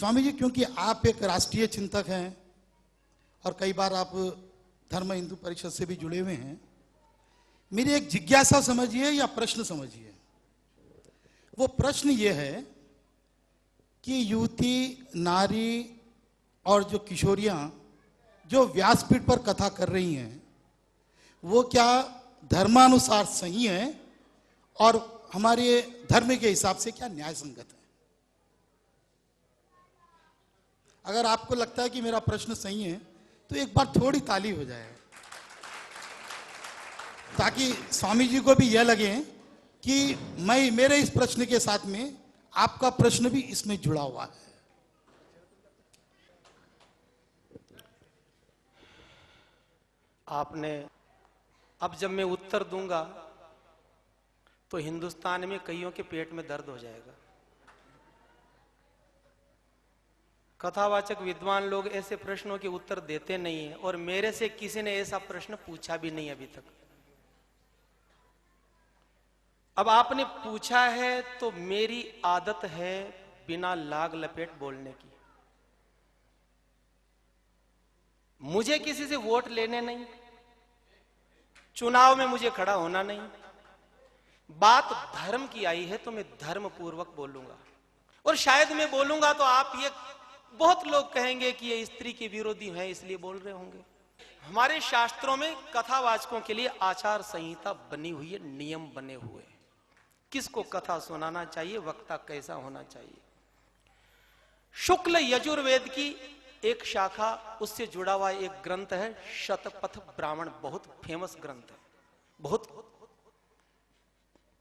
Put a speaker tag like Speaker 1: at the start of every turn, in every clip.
Speaker 1: स्वामी जी, क्योंकि आप एक राष्ट्रीय चिंतक हैं और कई बार आप धर्म हिंदू परिषद से भी जुड़े हुए हैं, मेरी एक जिज्ञासा समझिए या प्रश्न समझिए। वो प्रश्न ये है कि युवती, नारी और जो किशोरियां जो व्यासपीठ पर कथा कर रही हैं, वो क्या धर्मानुसार सही है और हमारे धर्म के हिसाब से क्या न्याय संगत है? अगर आपको लगता है कि मेरा प्रश्न सही है तो एक बार थोड़ी ताली हो जाए, ताकि स्वामी जी को भी यह लगे कि मेरे इस प्रश्न के साथ में आपका प्रश्न भी इसमें जुड़ा हुआ है।
Speaker 2: आपने, अब जब मैं उत्तर दूंगा तो हिंदुस्तान में कईयों के पेट में दर्द हो जाएगा। कथावाचक विद्वान लोग ऐसे प्रश्नों के उत्तर देते नहीं हैं और मेरे से किसी ने ऐसा प्रश्न पूछा भी नहीं अभी तक। अब आपने पूछा है तो मेरी आदत है बिना लाग लपेट बोलने की। मुझे किसी से वोट लेने नहीं, चुनाव में मुझे खड़ा होना नहीं। बात धर्म की आई है तो मैं धर्म पूर्वक बोलूंगा, और शायद मैं बोलूंगा तो आप ये बहुत लोग कहेंगे कि ये स्त्री के विरोधी हैं इसलिए बोल रहे होंगे। हमारे शास्त्रों में कथावाचकों के लिए आचार संहिता बनी हुई है, नियम बने हुए हैं। किसको कथा सुनाना चाहिए, वक्ता कैसा होना चाहिए। शुक्ल यजुर्वेद की एक शाखा, उससे जुड़ा हुआ एक ग्रंथ है शतपथ ब्राह्मण। बहुत फेमस ग्रंथ है, बहुत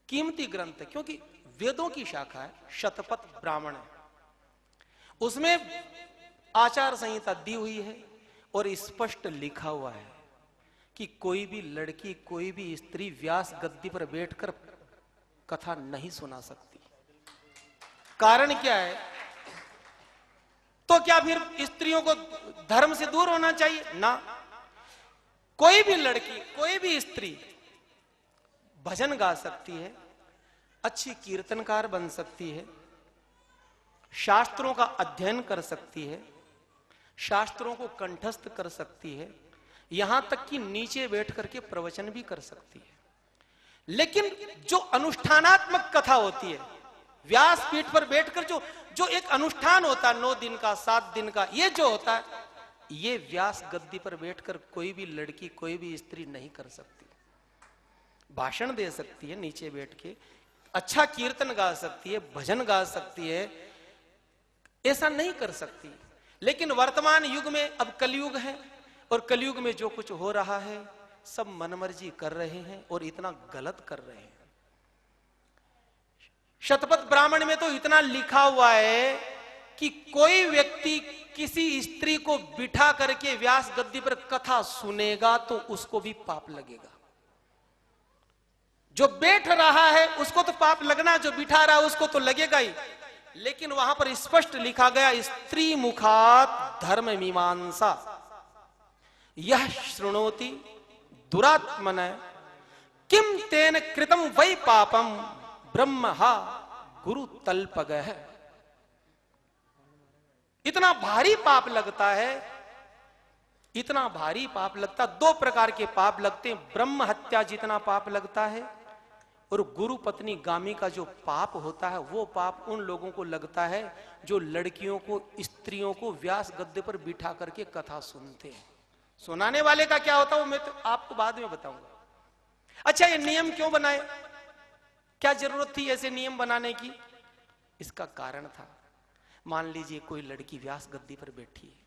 Speaker 2: कीमती ग्रंथ है, क्योंकि वेदों की शाखा है, शतपथ ब्राह्मण है। उसमें आचार संहिता दी हुई है और स्पष्ट लिखा हुआ है कि कोई भी लड़की, कोई भी स्त्री व्यास गद्दी पर बैठकर कथा नहीं सुना सकती। कारण क्या है? तो क्या फिर स्त्रियों को धर्म से दूर होना चाहिए? ना, कोई भी लड़की, कोई भी स्त्री भजन गा सकती है, अच्छी कीर्तनकार बन सकती है, शास्त्रों का अध्ययन कर सकती है, शास्त्रों को कंठस्थ कर सकती है, यहां तक कि नीचे बैठ करके प्रवचन भी कर सकती है। लेकिन जो अनुष्ठानात्मक कथा होती है, व्यास पीठ पर बैठकर जो एक अनुष्ठान होता है 9 दिन का, 7 दिन का, ये जो होता है, ये व्यास गद्दी पर बैठकर कोई भी लड़की, कोई भी स्त्री नहीं कर सकती। भाषण दे सकती है नीचे बैठ के, अच्छा कीर्तन गा सकती है, भजन गा सकती है, ऐसा नहीं कर सकती। लेकिन वर्तमान युग में अब कलयुग है, और कलयुग में जो कुछ हो रहा है सब मनमर्जी कर रहे हैं और इतना गलत कर रहे हैं। शतपथ ब्राह्मण में तो इतना लिखा हुआ है कि कोई व्यक्ति किसी स्त्री को बिठा करके व्यास गद्दी पर कथा सुनेगा तो उसको भी पाप लगेगा। जो बैठ रहा है उसको तो पाप लगना, जो बिठा रहा है उसको तो लगेगा ही। लेकिन वहां पर स्पष्ट लिखा गया, स्त्री मुखात धर्म मीमांसा यह शृणोति दुरात्मन किम तेन कृतम वै पापम ब्रह्महा गुरु तल्पगः। इतना भारी पाप लगता है, इतना भारी पाप लगता। 2 प्रकार के पाप लगते हैं, ब्रह्म हत्या जितना पाप लगता है, और गुरु पत्नी गामी का जो पाप होता है, वो पाप उन लोगों को लगता है जो लड़कियों को, स्त्रियों को व्यास गद्दे पर बिठा करके कथा सुनते हैं। सुनाने वाले का क्या होता है वो मैं तो आपको बाद में बताऊंगा। अच्छा, ये नियम क्यों बनाए? क्या जरूरत थी ऐसे नियम बनाने की? इसका कारण था, मान लीजिए कोई लड़की व्यास गद्दी पर बैठी है,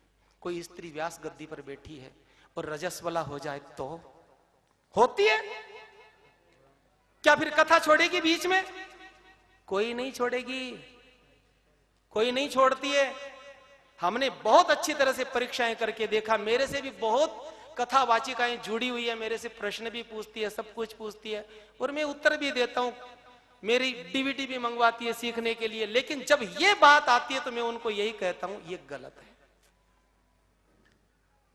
Speaker 2: कोई स्त्री व्यास गद्दी पर बैठी है और रजस्वला हो जाए तो होती है क्या? फिर कथा छोड़ेगी बीच में? कोई नहीं छोड़ेगी, कोई नहीं छोड़ती है। हमने बहुत अच्छी तरह से परीक्षाएं करके देखा, मेरे से भी बहुत कथावाचिकाएं जुड़ी हुई है, मेरे से प्रश्न भी पूछती है, सब कुछ पूछती है, और मैं उत्तर भी देता हूं। मेरी डीवीडी भी मंगवाती है सीखने के लिए। लेकिन जब ये बात आती है तो मैं उनको यही कहता हूं, ये गलत है।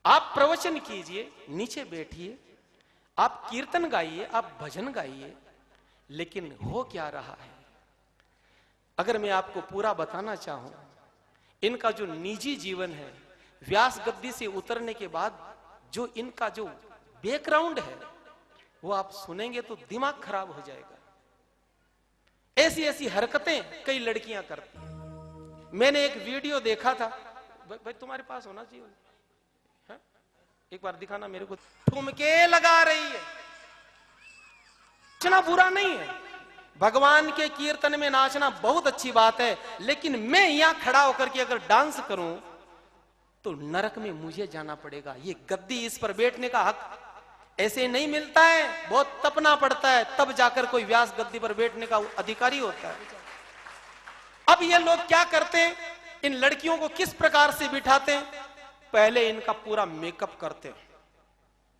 Speaker 2: आप प्रवचन कीजिए, नीचे बैठिए, आप कीर्तन गाइए, आप भजन गाइए, लेकिन हो क्या रहा है? अगर मैं आपको पूरा बताना चाहूं, इनका जो निजी जीवन है, व्यास गद्दी से उतरने के बाद जो इनका जो बैकग्राउंड है वो आप सुनेंगे तो दिमाग खराब हो जाएगा। ऐसी ऐसी हरकतें कई लड़कियां करती। मैंने एक वीडियो देखा था, भाई तुम्हारे पास होना चाहिए, है? एक बार दिखाना मेरे को। ठुमके लगा रही है, नाचना बुरा नहीं है, भगवान के कीर्तन में नाचना बहुत अच्छी बात है, लेकिन मैं यहां खड़ा होकर के अगर डांस करूं तो नरक में मुझे जाना पड़ेगा। ये गद्दी, इस पर बैठने का हक ऐसे नहीं मिलता है, बहुत तपना पड़ता है, तब जाकर कोई व्यास गद्दी पर बैठने का अधिकारी होता है। अब ये लोग क्या करते हैं, इन लड़कियों को किस प्रकार से बिठाते हैं? पहले इनका पूरा मेकअप करते हैं,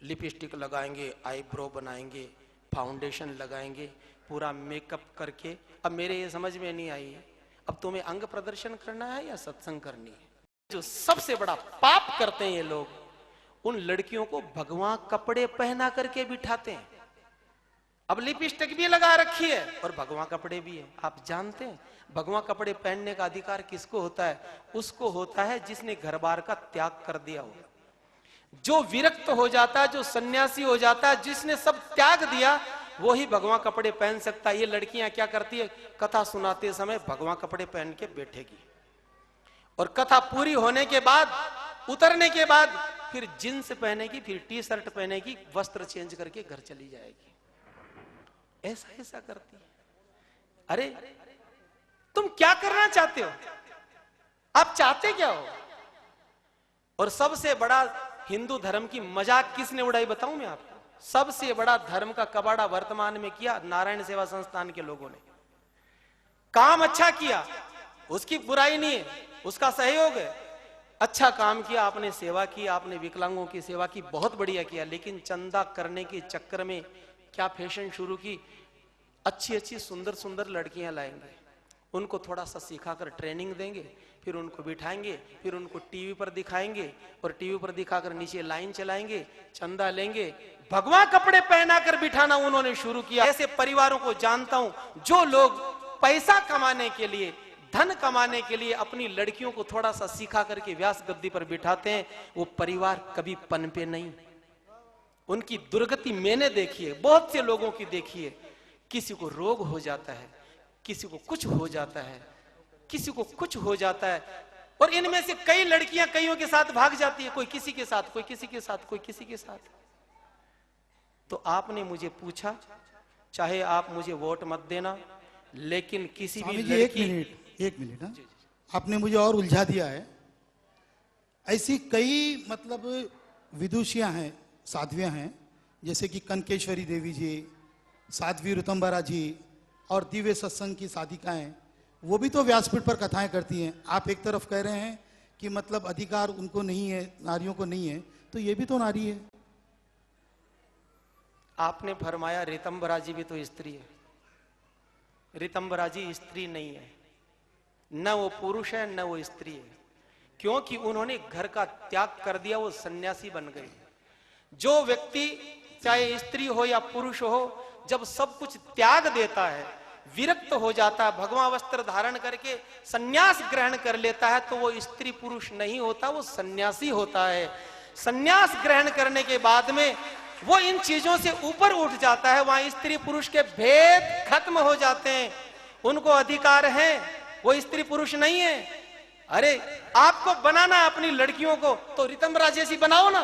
Speaker 2: लिपस्टिक लगाएंगे, आईब्रो बनाएंगे, फाउंडेशन लगाएंगे, पूरा मेकअप करके। अब मेरे ये समझ में नहीं आई है, अब तुम्हें अंग प्रदर्शन करना है या सत्संग करनी है? जो सबसे बड़ा पाप करते हैं ये लोग, उन लड़कियों को भगवा कपड़े पहना करके बिठाते हैं। अब लिपस्टिक भी लगा रखी है और भगवा कपड़े भी है। आप जानते हैं भगवा कपड़े पहनने का अधिकार किसको होता है? उसको होता है जिसने घर बार का त्याग कर दिया हो, जो विरक्त हो जाता है, जो सन्यासी हो जाता है, जिसने सब त्याग दिया, वो ही भगवा कपड़े पहन सकता है। ये लड़कियां क्या करती है, कथा सुनाते समय भगवा कपड़े पहन के बैठेगी और कथा पूरी होने के बाद, उतरने के बाद फिर जींस पहनेगी, फिर टी शर्ट पहनेगी, वस्त्र चेंज करके घर चली जाएगी। ऐसा ऐसा करती है। अरे तुम क्या करना चाहते हो? आप चाहते क्या हो? और सबसे बड़ा हिंदू धर्म की मजाक किसने उड़ाई बताऊं मैं आपको? सबसे बड़ा धर्म का कबाड़ा वर्तमान में किया नारायण सेवा संस्थान के लोगों ने। काम अच्छा किया, उसकी बुराई नहीं है, उसका सहयोग है, अच्छा काम किया, आपने सेवा की, आपने विकलांगों की सेवा की, बहुत बढ़िया किया। लेकिन चंदा करने के चक्कर में क्या फैशन शुरू की, अच्छी अच्छी सुंदर सुंदर लड़कियां लाएंगे, उनको थोड़ा सा सिखाकर ट्रेनिंग देंगे, फिर उनको बिठाएंगे, फिर उनको टीवी पर दिखाएंगे और टीवी पर दिखाकर नीचे लाइन चलाएंगे, चंदा लेंगे। भगवा कपड़े पहनाकर बिठाना उन्होंने शुरू किया। ऐसे परिवारों को जानता हूं जो लोग पैसा कमाने के लिए, धन कमाने के लिए अपनी लड़कियों को थोड़ा सा सिखा करके व्यास गद्दी पर बिठाते हैं, वो परिवार कभी पनपे नहीं। उनकी दुर्गति मैंने देखी है, बहुत से लोगों की देखी है। किसी को रोग हो जाता है, किसी को कुछ हो जाता है, किसी को कुछ हो जाता है, और इनमें से कई लड़कियां कईयों के साथ भाग जाती है, कोई किसी के साथ, कोई किसी के साथ, कोई किसी के साथ। तो आपने मुझे पूछा, चाहे आप मुझे वोट मत देना, लेकिन किसी भी लड़की,
Speaker 1: एक मिनट हाँ? आपने मुझे और उलझा दिया है। ऐसी कई मतलब विदुषियां हैं, साध्वियां हैं, जैसे कि कनकेश्वरी देवी जी, साध्वी ऋतंबरा जी और दिव्य सत्संग की साधिकाएं, वो भी तो व्यासपीठ पर कथाएं करती हैं। आप एक तरफ कह रहे हैं कि मतलब अधिकार उनको नहीं है, नारियों को नहीं है, तो ये भी तो नारी है।
Speaker 2: आपने फरमाया ऋतंबरा जी भी तो स्त्री है। ऋतंबरा जी स्त्री नहीं है, न वो पुरुष है न वो स्त्री है, क्योंकि उन्होंने घर का त्याग कर दिया, वो सन्यासी बन गए। जो व्यक्ति चाहे स्त्री हो या पुरुष हो, जब सब कुछ त्याग देता है, विरक्त हो जाता है, भगवा वस्त्र धारण करके सन्यास ग्रहण कर लेता है, तो वो स्त्री पुरुष नहीं होता, वो सन्यासी होता है। सन्यास ग्रहण करने के बाद में वो इन चीजों से ऊपर उठ जाता है, वहां स्त्री पुरुष के भेद खत्म हो जाते हैं, उनको अधिकार है, वो स्त्री पुरुष नहीं है। अरे आपको बनाना अपनी लड़कियों को तो ऋतंबरा जैसी बनाओ ना,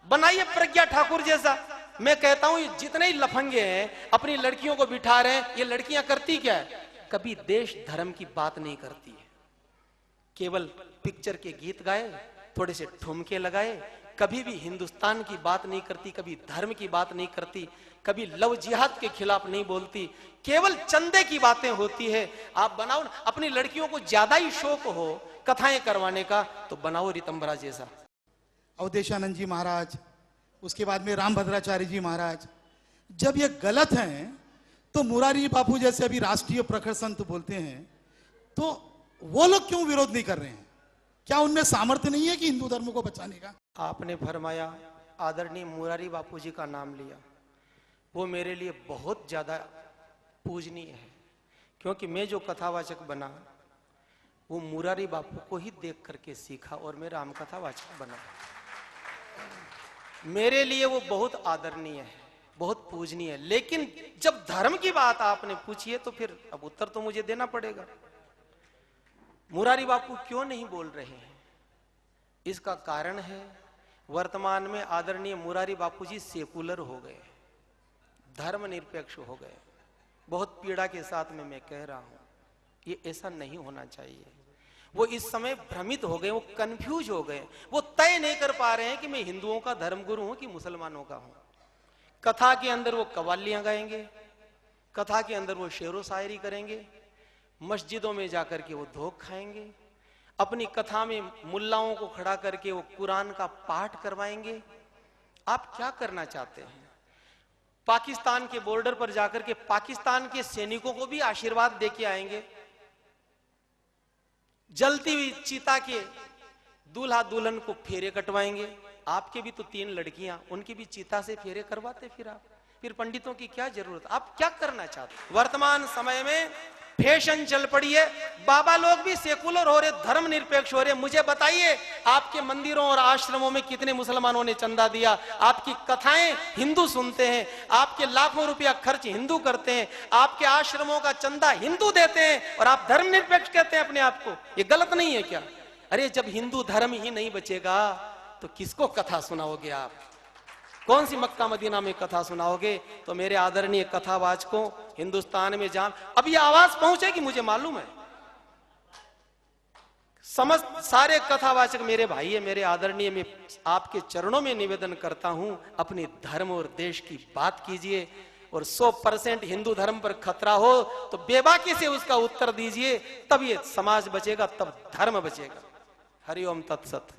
Speaker 2: बनाइए प्रज्ञा ठाकुर जैसा। मैं कहता हूं ये जितने ही लफंगे हैं अपनी लड़कियों को बिठा रहे हैं, ये लड़कियां करती क्या है? कभी देश धर्म की बात नहीं करती है, केवल पिक्चर के गीत गाए, थोड़े से ठुमके लगाए, कभी भी हिंदुस्तान की बात नहीं करती, कभी धर्म की बात नहीं करती, कभी लव जिहाद के खिलाफ नहीं बोलती, केवल चंदे की बातें होती है। आप बनाओ अपनी लड़कियों को, ज्यादा ही शौक हो कथाएं करवाने का, तो बनाओ ऋतंबरा जैसा।
Speaker 1: अवधेशानंद जी महाराज, उसके बाद में रामभद्राचार्य जी महाराज, जब ये गलत हैं तो मुरारी बापू जैसे अभी राष्ट्रीय प्रखर संत बोलते हैं, तो वो लोग क्यों विरोध नहीं कर रहे हैं? क्या उनमें सामर्थ्य नहीं है कि हिंदू धर्म को बचाने का? आपने
Speaker 2: फरमाया आदरणीय मुरारी बापू जी का नाम लिया, वो मेरे लिए बहुत ज्यादा पूजनीय है, क्योंकि मैं जो कथावाचक बना वो मुरारी बापू को ही देख करके सीखा और मैं रामकथा वाचक बना। मेरे लिए वो बहुत आदरणीय है, बहुत पूजनीय है। लेकिन जब धर्म की बात आपने पूछी है तो फिर अब उत्तर तो मुझे देना पड़ेगा। मुरारी बापू क्यों नहीं बोल रहे हैं? इसका कारण है वर्तमान में आदरणीय मुरारी बापू जी सेकुलर हो गए, धर्मनिरपेक्ष हो गए। बहुत पीड़ा के साथ में मैं कह रहा हूं, ये ऐसा नहीं होना चाहिए। वो इस समय भ्रमित हो गए, वो कंफ्यूज हो गए, वो तय नहीं कर पा रहे हैं कि मैं हिंदुओं का धर्मगुरु हूं कि मुसलमानों का हूं। कथा के अंदर वो कव्वालियां गाएंगे, कथा के अंदर वो शेरो शायरी करेंगे, मस्जिदों में जाकर के वो धोख खाएंगे, अपनी कथा में मुल्लाओं को खड़ा करके वो कुरान का पाठ करवाएंगे। आप क्या करना चाहते हैं? पाकिस्तान के बॉर्डर पर जाकर के पाकिस्तान के सैनिकों को भी आशीर्वाद देके आएंगे, जलती हुई चीता के दूल्हा दुल्हन को फेरे कटवाएंगे। आपके भी तो 3 लड़कियां, उनकी भी चीता से फेरे करवाते फिर पंडितों की क्या जरूरत? आप क्या करना चाहते? वर्तमान समय में फैशन चल पड़ी है, बाबा लोग भी सेकुलर हो रहे, धर्मनिरपेक्ष हो रहे। मुझे बताइए, आपके मंदिरों और आश्रमों में कितने मुसलमानों ने चंदा दिया? आपकी कथाएं हिंदू सुनते हैं, आपके लाखों रुपया खर्च हिंदू करते हैं, आपके आश्रमों का चंदा हिंदू देते हैं, और आप धर्मनिरपेक्ष कहते हैं अपने आप को। ये गलत नहीं है क्या? अरे जब हिंदू धर्म ही नहीं बचेगा तो किसको कथा सुनाओगे आप? कौन सी मक्का मदीना में कथा सुनाओगे? तो मेरे आदरणीय कथावाचकों, हिंदुस्तान में जहां अब ये आवाज पहुंचेगी मुझे मालूम है, समस्त सारे कथावाचक मेरे भाई है, मेरे आदरणीय, मैं आपके चरणों में निवेदन करता हूं, अपने धर्म और देश की बात कीजिए। और 100% हिंदू धर्म पर खतरा हो तो बेबाकी से उसका उत्तर दीजिए, तब ये समाज बचेगा, तब धर्म बचेगा। हरिओम तत्सत।